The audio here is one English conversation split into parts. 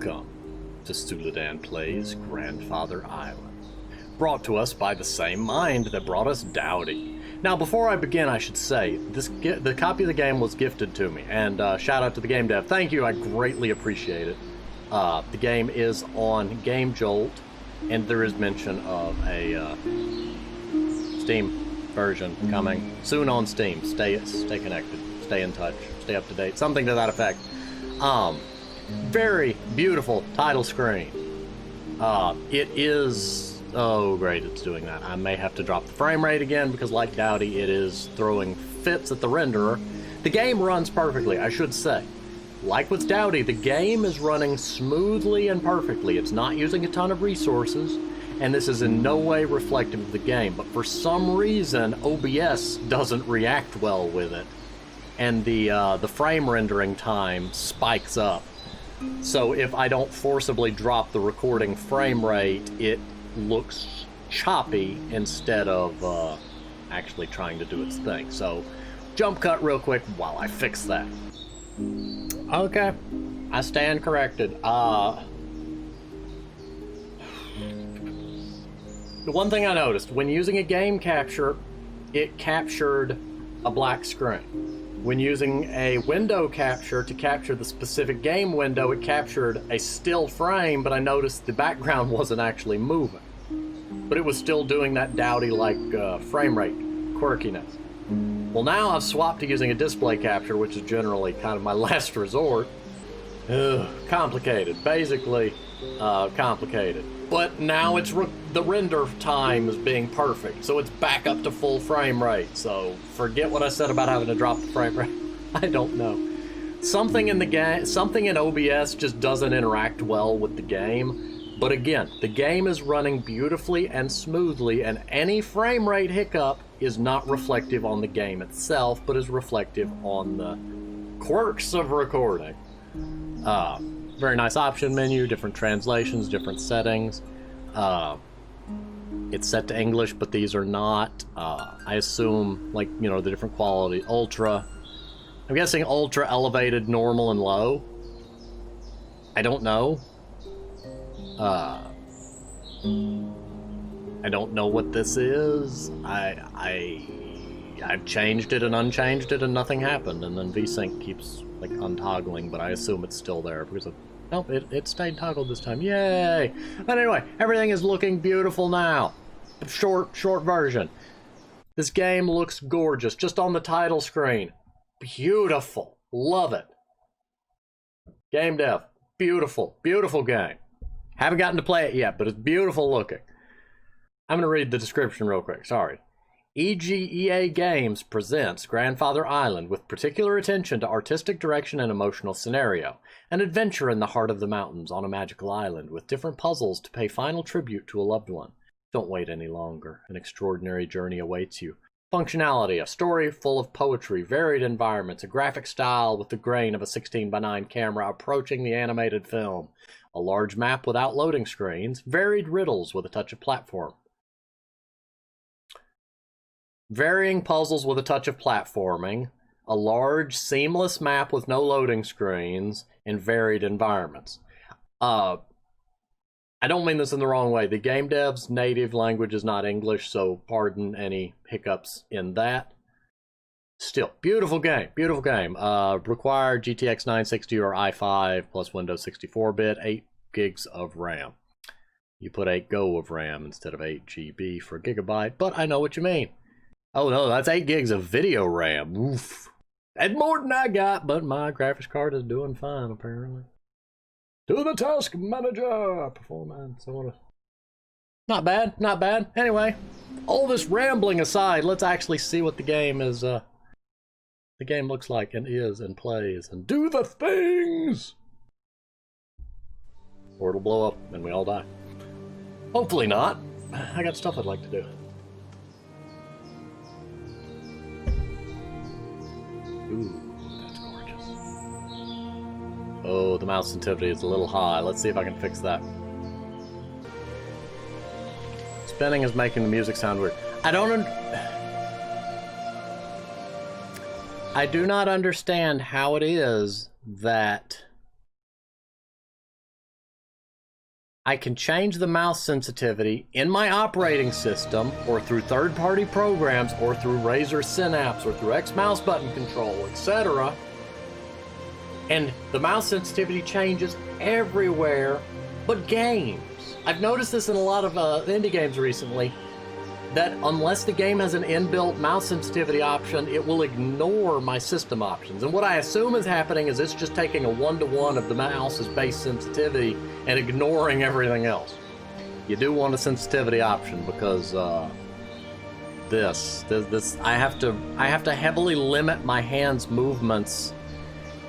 Welcome to Suladan Plays Grandfather Island, brought to us by the same mind that brought us Dowdy. Now, before I begin, I should say, the copy of the game was gifted to me, and shout out to the game dev. Thank you, I greatly appreciate it. The game is on Game Jolt, and there is mention of a Steam version coming soon on Steam. Stay connected, stay in touch, stay up to date, something to that effect. Very beautiful title screen. It is... Oh, great, it's doing that. I may have to drop the frame rate again because, like Dowdy, it is throwing fits at the renderer. The game runs perfectly, I should say. Like with Dowdy, the game is running smoothly and perfectly. It's not using a ton of resources, and this is in no way reflective of the game. But for some reason, OBS doesn't react well with it, and the frame rendering time spikes up. So if I don't forcibly drop the recording frame rate, it looks choppy instead of actually trying to do its thing. So jump cut real quick while I fix that. Okay, I stand corrected. The one thing I noticed, when using a game capture, it captured a black screen. When using a window capture to capture the specific game window, it captured a still frame, but I noticed the background wasn't actually moving. But it was still doing that Dowdy-like frame rate quirkiness. Well, now I've swapped to using a display capture, which is generally kind of my last resort. Complicated. Basically, complicated. But now it's the render time is being perfect, so it's back up to full frame rate. So forget what I said about having to drop the frame rate. I don't know. Something in the game, something in OBS just doesn't interact well with the game. But again, the game is running beautifully and smoothly, and any frame rate hiccup is not reflective on the game itself, but is reflective on the quirks of recording. Very nice option menu, different translations, different settings. It's set to English, but these are not. I assume, like, you know, the different quality. Ultra. I'm guessing ultra, elevated, normal, and low. I don't know. I don't know what this is. I've changed it and unchanged it and nothing happened, and then VSync keeps like untoggling, but I assume it's still there because nope, it stayed toggled this time. Yay! But anyway, everything is looking beautiful now. Short version. This game looks gorgeous just on the title screen. Beautiful. Love it. Game dev. Beautiful. Beautiful game. Haven't gotten to play it yet, but it's beautiful looking. I'm going to read the description real quick. Sorry. EGEA Games presents Grandfather Island with particular attention to artistic direction and emotional scenario. An adventure in the heart of the mountains on a magical island with different puzzles to pay final tribute to a loved one. Don't wait any longer. An extraordinary journey awaits you. Functionality: a story full of poetry, varied environments, a graphic style with the grain of a 16:9 camera approaching the animated film. A large map without loading screens, varied riddles with a touch of platform. Varying puzzles with a touch of platforming, a large, seamless map with no loading screens, and varied environments. I don't mean this in the wrong way. The game dev's native language is not English, so pardon any hiccups in that. Still, beautiful game, beautiful game. Required GTX 960 or i5 plus Windows 64-bit, 8 gigs of RAM. You put 8 Go of RAM instead of 8 GB for a gigabyte, but I know what you mean. Oh no, that's 8 gigs of video RAM. Oof. That's more than I got, but my graphics card is doing fine, apparently. To the task manager! Performance. Not bad, not bad. Anyway, all this rambling aside, let's actually see what the game is, the game looks like and is and plays and do the things! Or it'll blow up and we all die. Hopefully not. I got stuff I'd like to do. Ooh, that's gorgeous. Oh, the mouse sensitivity is a little high. Let's see if I can fix that. Spinning is making the music sound weird. I do not understand. I do not understand how it is that I can change the mouse sensitivity in my operating system or through third-party programs or through Razer Synapse or through X mouse button control, etc. And the mouse sensitivity changes everywhere but games. I've noticed this in a lot of indie games recently, that unless the game has an inbuilt mouse sensitivity option, it will ignore my system options. And what I assume is happening is it's just taking a one-to-one of the mouse's base sensitivity and ignoring everything else. You do want a sensitivity option because this I have to heavily limit my hands' movements.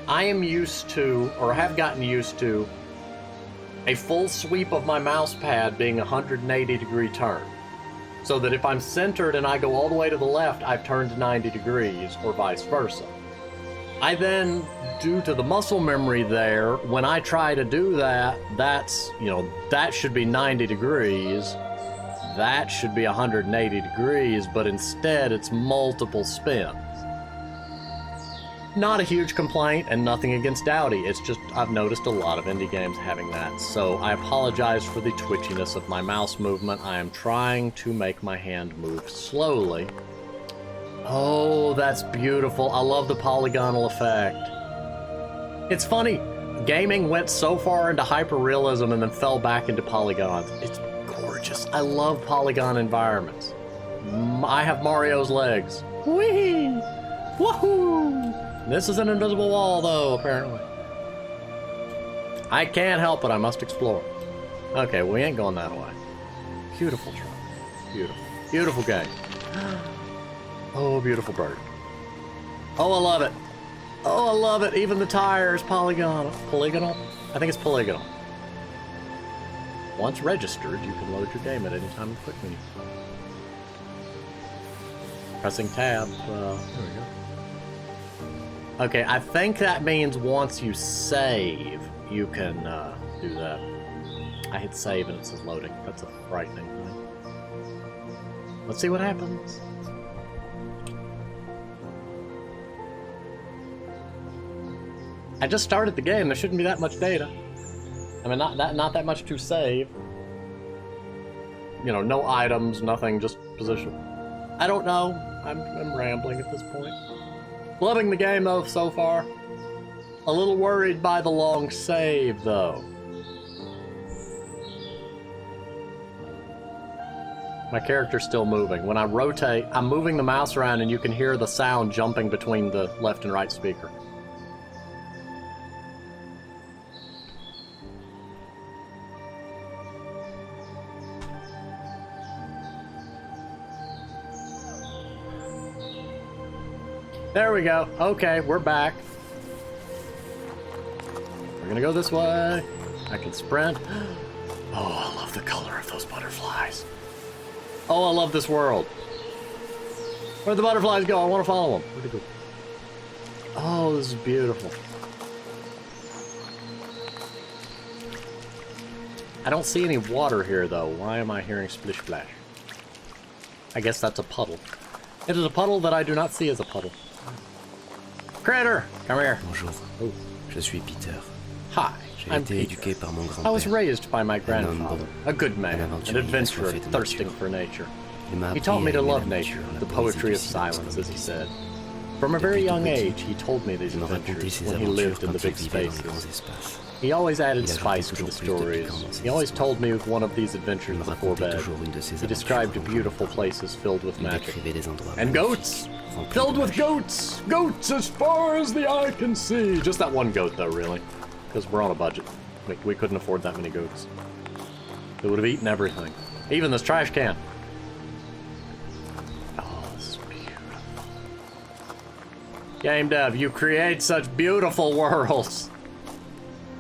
I am used to, or have gotten used to, a full sweep of my mouse pad being a 180-degree turn. So that if I'm centered and I go all the way to the left, I've turned 90 degrees, or vice versa. I then, due to the muscle memory there, when I try to do that, that's, that should be 90 degrees, that should be 180 degrees, but instead it's multiple spins. Not a huge complaint, and nothing against Dowdy. It's just I've noticed a lot of indie games having that, so I apologize for the twitchiness of my mouse movement. I am trying to make my hand move slowly. Oh, that's beautiful. I love the polygonal effect. It's funny, gaming went so far into hyperrealism and then fell back into polygons. It's gorgeous. I love polygon environments. I have Mario's legs. Whee! Woohoo! This is an invisible wall, though, apparently. I can't help it. I must explore. Okay, we ain't going that way. Beautiful truck. Beautiful. Beautiful game. Oh, beautiful bird. Oh, I love it. Oh, I love it. Even the tire is polygonal. Polygonal? I think it's polygonal. Once registered, you can load your game at any time in the quick menu. Pressing tab. There we go. Okay, I think that means once you save, you can do that. I hit save and it says loading. That's a frightening thing. Let's see what happens. I just started the game. There shouldn't be that much data. I mean, not that much to save. No items, nothing, just position. I don't know. I'm rambling at this point. Loving the game, though, so far. A little worried by the long save, though. My character's still moving. When I rotate, I'm moving the mouse around and you can hear the sound jumping between the left and right speaker. There we go. Okay, we're back. We're gonna go this way. I can sprint. Oh, I love the color of those butterflies. Oh, I love this world. Where'd the butterflies go? I want to follow them. Where'd they go? Oh, this is beautiful. I don't see any water here, though. Why am I hearing splish splash? I guess that's a puddle. It is a puddle that I do not see as a puddle. Critter, come here. Bonjour. Oh. Je suis Peter. Hi, I'm Peter. I was raised by my grandfather, a good man, an adventurer thirsting for nature. He taught me to love nature, the poetry of silence, as he said. From a very young age, he told me these adventures when he lived in the big spaces. He always added spice to the stories. He always told me of one of these adventures before bed. He described beautiful places filled with magic. And goats! Filled with goats! Goats as far as the eye can see! Just that one goat, though, really. Because we're on a budget. We couldn't afford that many goats. They would have eaten everything. Even this trash can. Oh, this is beautiful. Game dev, you create such beautiful worlds.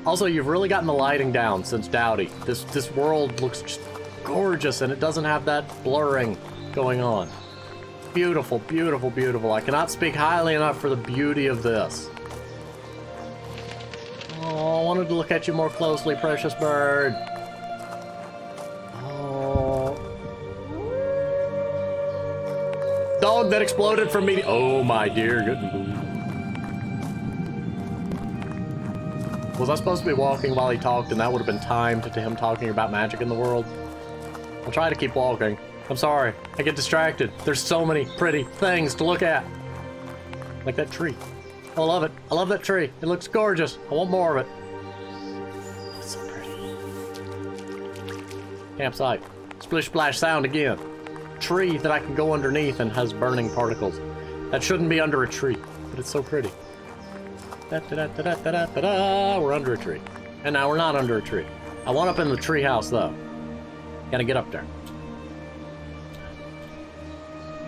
Also, you've really gotten the lighting down since Dowdy. This world looks just gorgeous, and it doesn't have that blurring going on. Beautiful, beautiful, beautiful. I cannot speak highly enough for the beauty of this. Oh, I wanted to look at you more closely, precious bird. Oh. Dog that exploded from me. Oh, my dear. Good. Was I supposed to be walking while he talked and that would have been timed to him talking about magic in the world? I'll try to keep walking. I'm sorry, I get distracted. There's so many pretty things to look at. Like that tree. Oh, I love it. I love that tree. It looks gorgeous. I want more of it. It's so pretty. Campsite. Splish splash sound again. Tree that I can go underneath and has burning particles. That shouldn't be under a tree, but it's so pretty. Da, da, da, da, da, da, da, da. We're under a tree. And now we're not under a tree. I want up in the tree house though. Gotta get up there.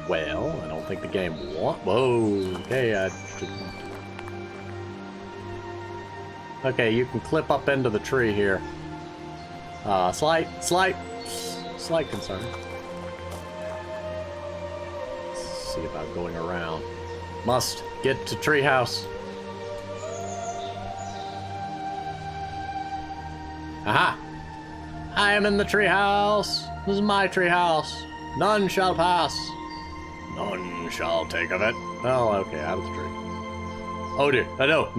Well, I don't think the game wants. Whoa, okay, I shouldn't. Okay, you can clip up into the tree here. Slight concern. Let's see about going around. Must get to treehouse. Aha! I am in the treehouse. This is my treehouse. None shall pass. None shall take of it. Oh, okay, out of the tree. Oh dear. No.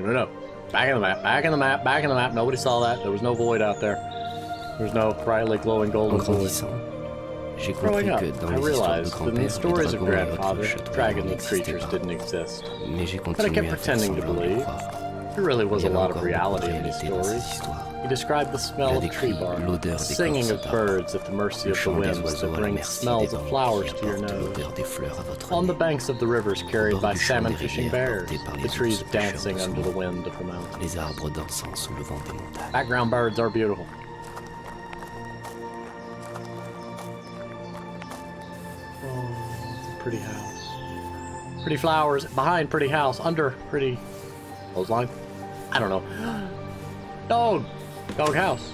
No. Back in the map. Nobody saw that. There was no void out there. There's no brightly glowing golden void. Growing up, I realized that in the stories of Grandfather, dragon-like creatures didn't exist. But I kept pretending to believe. There really was a lot of reality in these stories. He described the smell of tree bark, the singing of birds at the mercy of the winds that bring smells of flowers to your nose. On the banks of the rivers carried by salmon-fishing bears, the trees dancing under the wind of the mountains. Background birds are beautiful. Pretty house. Pretty flowers behind pretty house, under pretty clothesline. I don't know. Dog house.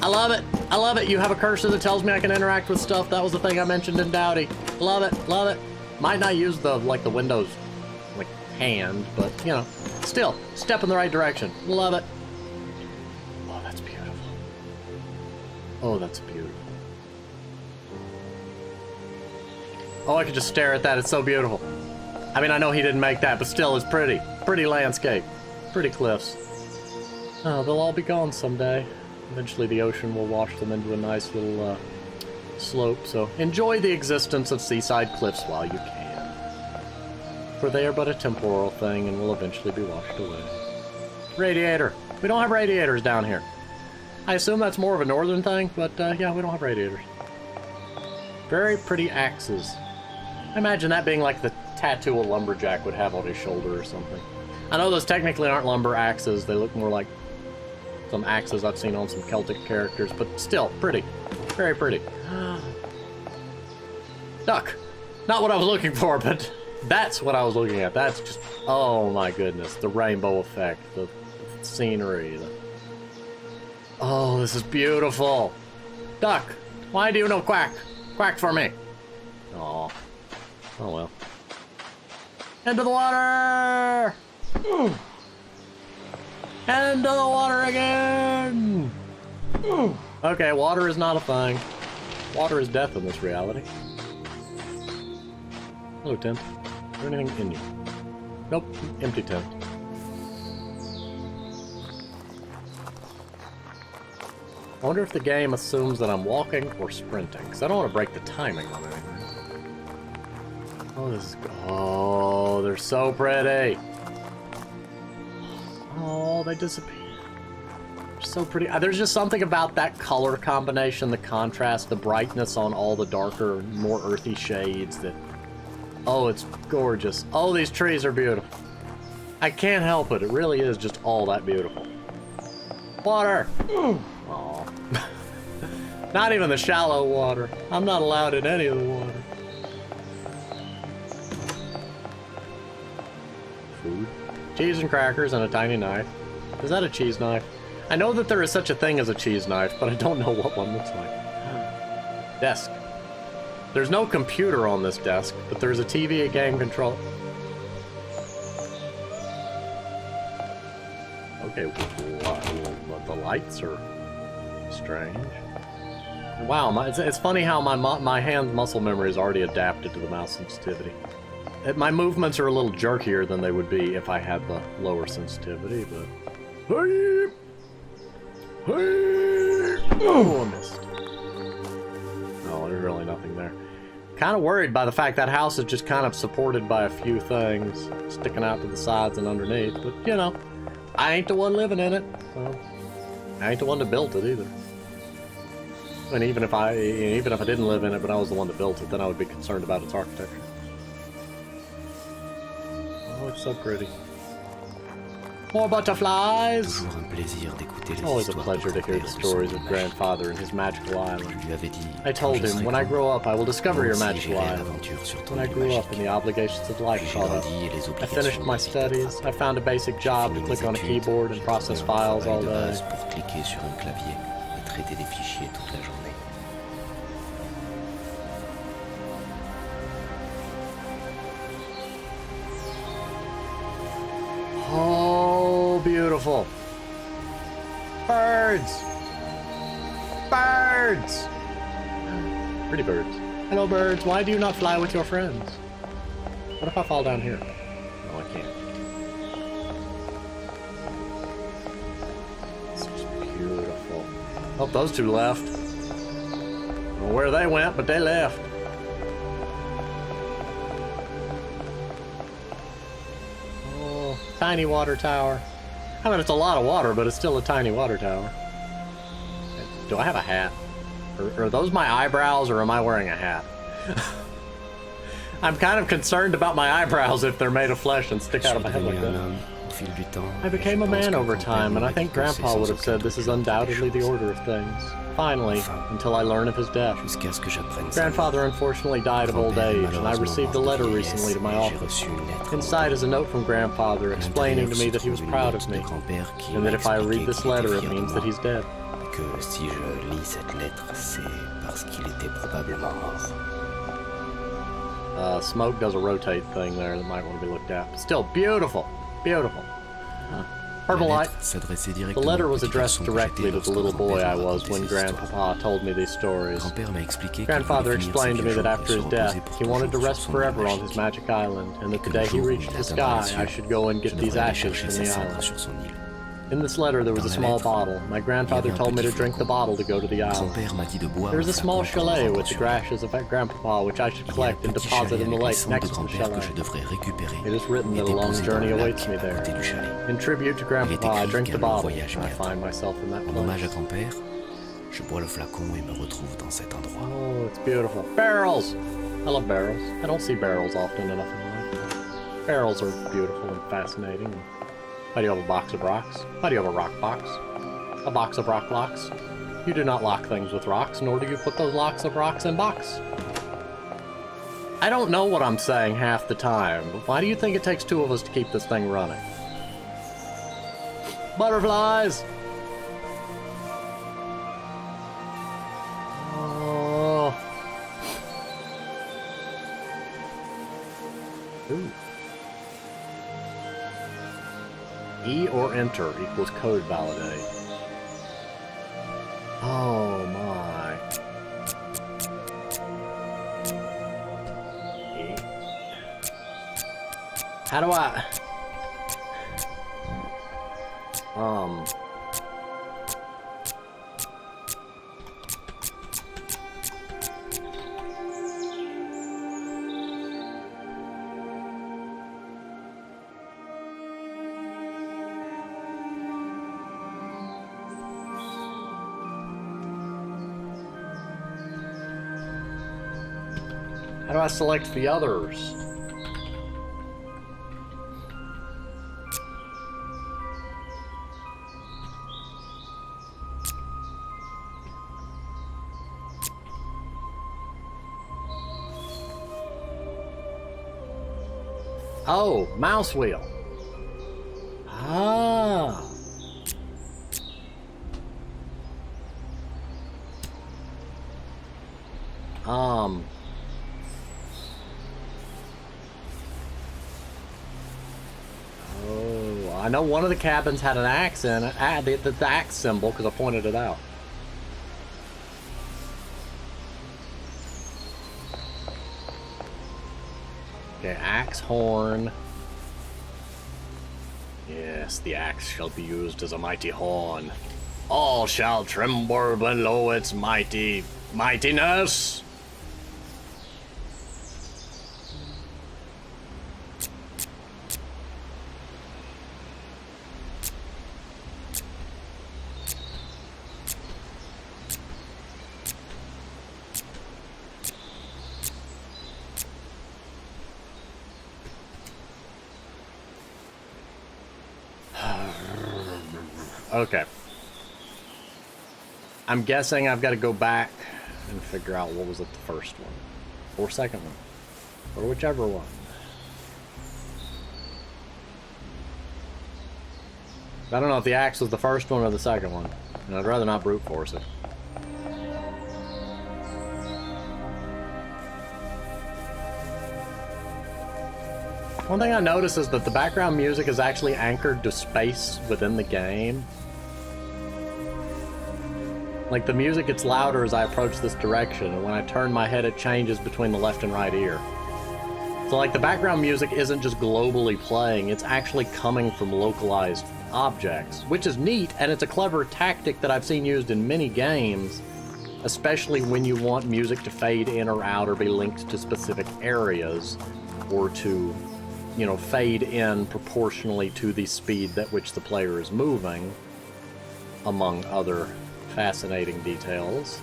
I love it. You have a cursor that tells me I can interact with stuff. That was the thing I mentioned in Dowdy. Love it. Might not use the Windows hand, but you know, still step in the right direction. Love it. Oh, that's beautiful. Oh, I could just stare at that. It's so beautiful. I mean, I know he didn't make that, but still, it's pretty. Pretty landscape. Pretty cliffs. Oh, they'll all be gone someday. Eventually, the ocean will wash them into a nice little slope, so enjoy the existence of seaside cliffs while you can. For they are but a temporal thing and will eventually be washed away. Radiator. We don't have radiators down here. I assume that's more of a northern thing, but yeah, we don't have radiators. Very pretty axes. I imagine that being like the tattoo a lumberjack would have on his shoulder or something. I know those technically aren't lumber axes. They look more like some axes I've seen on some Celtic characters, but still, pretty. Very pretty. Duck. Not what I was looking for, but that's what I was looking at. That's just, oh my goodness. The rainbow effect, the scenery. Oh, this is beautiful. Duck, why do you no quack? Quack for me. Aw. Oh well. Into the water! Into the water again! Okay, water is not a thing. Water is death in this reality. Hello, tent. Is there anything in you? Nope, empty tent. I wonder if the game assumes that I'm walking or sprinting, because I don't want to break the timing on anything. Oh, this is... Oh, they're so pretty. Oh, they disappear. They're so pretty. There's just something about that color combination, the contrast, the brightness on all the darker, more earthy shades that... Oh, it's gorgeous. Oh, these trees are beautiful. I can't help it. It really is just all that beautiful. Water! Oh. Not even the shallow water. I'm not allowed in any of the water. Food. Cheese and crackers and a tiny knife. Is that a cheese knife? I know that there is such a thing as a cheese knife, but I don't know what one looks like. Desk. There's no computer on this desk, but there's a TV, a game control. Okay, the lights are strange. Wow, it's funny how my hand muscle memory is already adapted to the mouse sensitivity. My movements are a little jerkier than they would be if I had the lower sensitivity, but... Oh, I missed. Oh, there's really nothing there. Kind of worried by the fact that house is just kind of supported by a few things sticking out to the sides and underneath, but, you know, I ain't the one living in it, so I ain't the one that built it either. And even if I didn't live in it, but I was the one that built it, then I would be concerned about its architecture. Oh, it's so pretty. More butterflies! It's always a pleasure to hear the stories of Grandfather and his magical island. I told him, when I grow up, I will discover your magical island. When I grew up and the obligations of life caught up, I finished my studies, I found a basic job to click on a keyboard and process files all day. Oh, beautiful. Birds! Birds! Pretty birds. Hello, birds. Why do you not fly with your friends? What if I fall down here? No, I can't. It's just beautiful. Oh, those two left. I don't know where they went, but they left. Tiny water tower. I mean, it's a lot of water, but it's still a tiny water tower. Do I have a hat? Are those my eyebrows, or am I wearing a hat? I'm kind of concerned about my eyebrows if they're made of flesh and stick out of my head like that. I became a man over time, and I think Grandpa would have said this is undoubtedly the order of things. Finally, until I learn of his death. Grandfather unfortunately died of old age, and I received a letter recently to my office. Inside is a note from Grandfather explaining to me that he was proud of me, and that if I read this letter, it means that he's dead. Smoke does a rotate thing there that might want to be looked at. But still, beautiful! Beautiful. Herbalight. The letter was addressed directly to the little boy I was when Grandpapa told me these stories. Grandfather explained to me that after his death, he wanted to rest forever on his magic island, and that the day he reached the sky, I should go and get these ashes from the island. In this letter, there was a small bottle. My grandfather told me to drink the bottle to go to the island. There is a small chalet with the ashes of Grandpapa, which I should collect and deposit in the lake next to the chalet. It is written that a long journey awaits me there. In tribute to Grandpapa, I drink the bottle, and I find myself in that place. Oh, it's beautiful. Barrels! I love barrels. I don't see barrels often enough in my life. Barrels are beautiful and fascinating. Why do you have a box of rocks? Why do you have a rock box? A box of rock locks? You do not lock things with rocks, nor do you put those locks of rocks in box. I don't know what I'm saying half the time, but why do you think it takes two of us to keep this thing running? Butterflies! Oh. Ooh. E or enter equals code validate. Oh my. E. How do I... How do I select the others? Oh, mouse wheel. Ah. I know one of the cabins had an axe in it, the axe symbol, because I pointed it out. Okay, axe horn. Yes, the axe shall be used as a mighty horn. All shall tremble below its mightiness. Okay. I'm guessing I've got to go back and figure out what was it, the first one, or second one, or whichever one. I don't know if the axe was the first one or the second one, and I'd rather not brute force it. One thing I noticed is that the background music is actually anchored to space within the game. Like, the music gets louder as I approach this direction, and when I turn my head, it changes between the left and right ear. So, like, the background music isn't just globally playing, it's actually coming from localized objects, which is neat, and it's a clever tactic that I've seen used in many games, especially when you want music to fade in or out or be linked to specific areas, or to, you know, fade in proportionally to the speed at which the player is moving, among other fascinating details.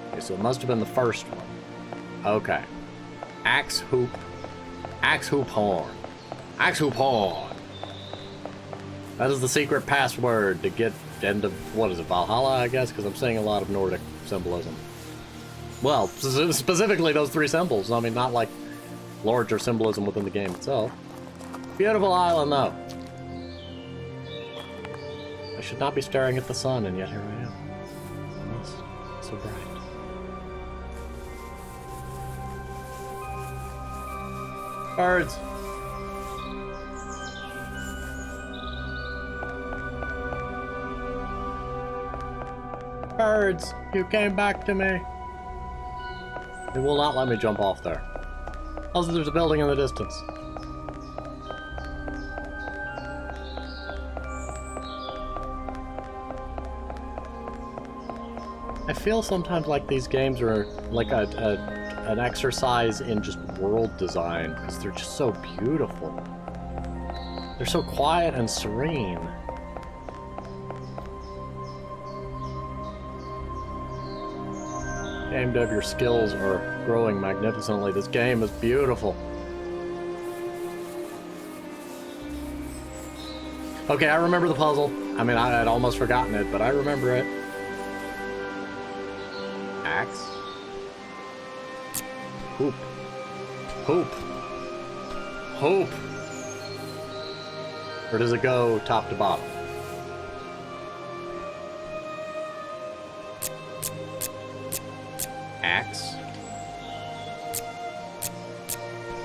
Okay, so it must have been the first one. Okay. Axe hoop horn. Axe hoop horn. That is the secret password to get into, what is it, Valhalla, I guess, because I'm seeing a lot of Nordic symbolism. Well, specifically those three symbols. I mean, not like larger symbolism within the game itself. Beautiful island, though. I should not be staring at the sun, and yet here I am. It's so bright. Birds! Birds! You came back to me! They will not let me jump off there. Also, there's a building in the distance. I feel sometimes like these games are like an exercise in just world design, because they're just so beautiful. They're so quiet and serene. Game dev, your skills are growing magnificently. This game is beautiful. Okay, I remember the puzzle. I mean, I had almost forgotten it, but I remember it. Axe. Hoop. Hoop. Hoop. Or does it go top to bottom? Axe.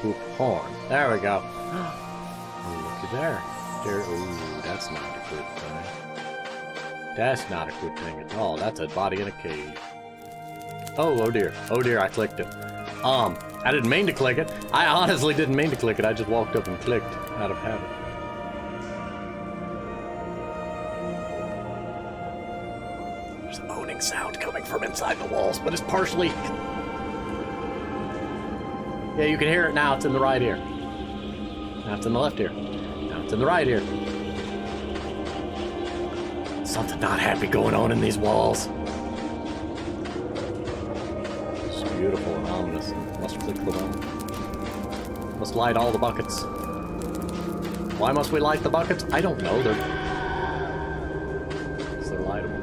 Hoop horn. There we go. Oh, looky there. Ooh, that's not a good thing. That's not a good thing at all. That's a body in a cave. Oh dear. Oh dear, I clicked it. I didn't mean to click it. I honestly didn't mean to click it. I just walked up and clicked out of habit. There's a moaning sound coming from inside the walls, but it's partially... Yeah, you can hear it now. It's in the right ear. Now it's in the left ear. Now it's in the right ear. Something not happy going on in these walls. Beautiful and ominous. Must click the button. Must light all the buckets. Why must we light the buckets? I don't know. They're lightable.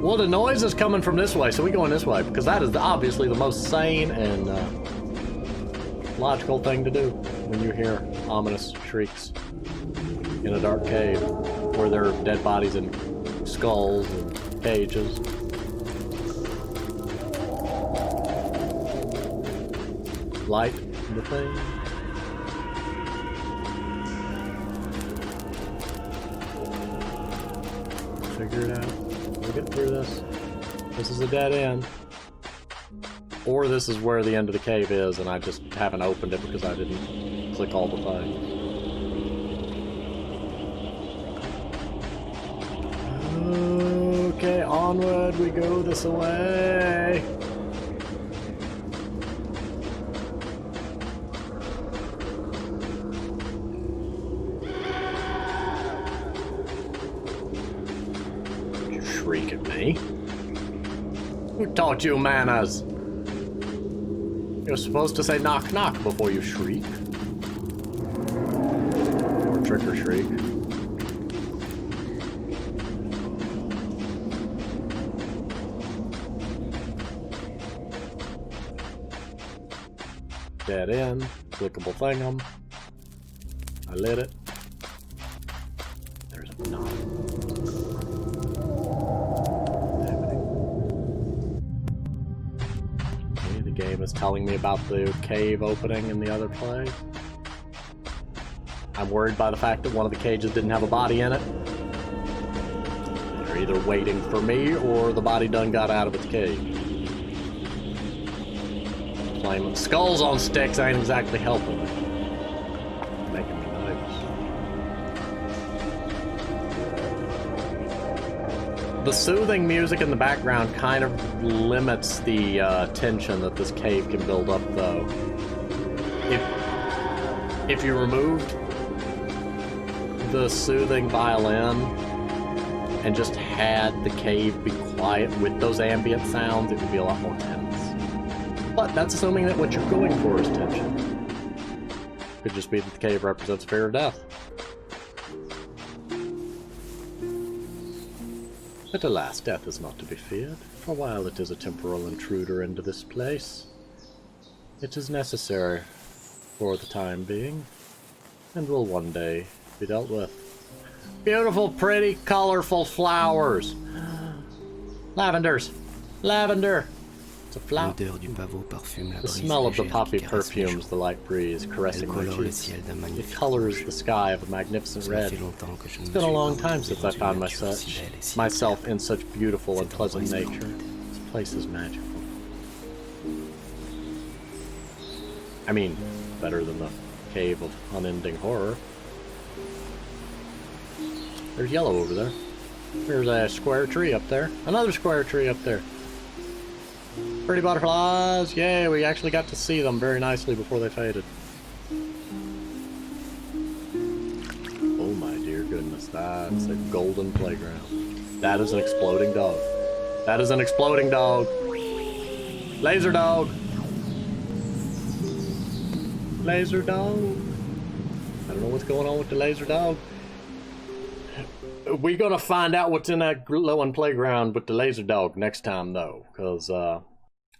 Well, the noise is coming from this way, so we're going this way, because that is obviously the most sane and logical thing to do when you hear ominous shrieks in a dark cave where there are dead bodies and skulls and cages. light the thing. Figure it out. We'll get through this. This is a dead end. Or this is where the end of the cave is and I just haven't opened it because I didn't click all the things. Okay, onward we go this way. You shriek at me? Who taught you manners? You're supposed to say knock knock before you shriek. Or trick or shriek. Dead end, clickable thingum. I lit it. There's a knot. Okay, the game is telling me about the cave opening in the other place. I'm worried by the fact that one of the cages didn't have a body in it. They're either waiting for me or the body done got out of its cage. Skulls on sticks ain't exactly helping me. Making me nervous. The soothing music in the background kind of limits the tension that this cave can build up, though. If you removed the soothing violin and just had the cave be quiet with those ambient sounds, it would be a lot more tense. But that's assuming that what you're going for is tension. Could just be that the cave represents fear of death. But alas, death is not to be feared, for while it is a temporal intruder into this place, it is necessary for the time being, and will one day be dealt with. Beautiful, pretty, colorful flowers! Lavenders! Lavender! The smell of the poppy perfumes the light breeze caressing my cheeks. It colors the sky of a magnificent red. It's been a long time since I found myself in such beautiful and pleasant nature. This place is magical. I mean, better than the cave of unending horror. There's yellow over there. There's a square tree up there. Another square tree up there. Pretty butterflies! Yay, we actually got to see them very nicely before they faded. Oh my dear goodness, that's a golden playground. That is an exploding dog. That is an exploding dog! Laser dog! Laser dog! I don't know what's going on with the laser dog. We're gonna find out what's in that glowing playground with the laser dog next time, though, because,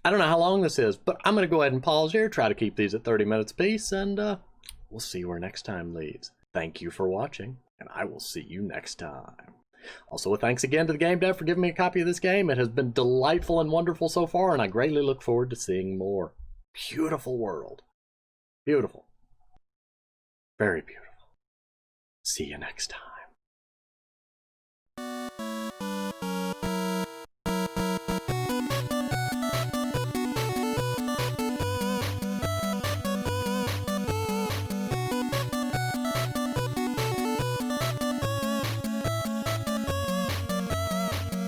I don't know how long this is, but I'm going to go ahead and pause here, try to keep these at 30 minutes apiece, and we'll see where next time leads. Thank you for watching, and I will see you next time. Also, a thanks again to the Game Dev for giving me a copy of this game. It has been delightful and wonderful so far, and I greatly look forward to seeing more. Beautiful world. Beautiful. Very beautiful. See you next time.